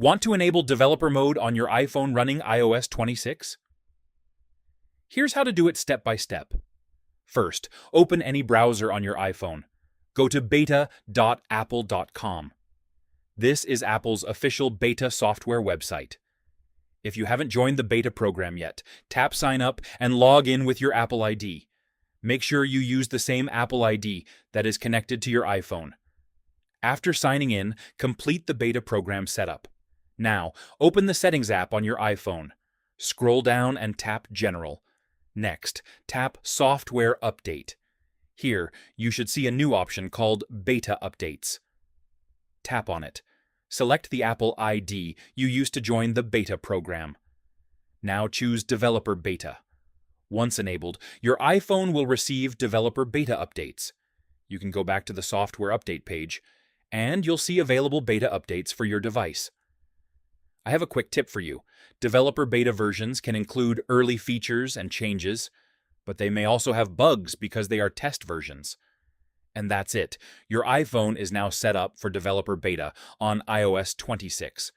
Want to enable developer mode on your iPhone running iOS 26? Here's how to do it step by step. First, open any browser on your iPhone. Go to beta.apple.com. This is Apple's official beta software website. If you haven't joined the beta program yet, tap Sign Up and log in with your Apple ID. Make sure you use the same Apple ID that is connected to your iPhone. After signing in, complete the beta program setup. Now, open the Settings app on your iPhone. Scroll down and tap General. Next, tap Software Update. Here, you should see a new option called Beta Updates. Tap on it. Select the Apple ID you used to join the beta program. Now choose Developer Beta. Once enabled, your iPhone will receive Developer Beta updates. You can go back to the Software Update page, and you'll see available beta updates for your device. I have a quick tip for you. Developer beta versions can include early features and changes, but they may also have bugs because they are test versions. And that's it. Your iPhone is now set up for developer beta on iOS 26.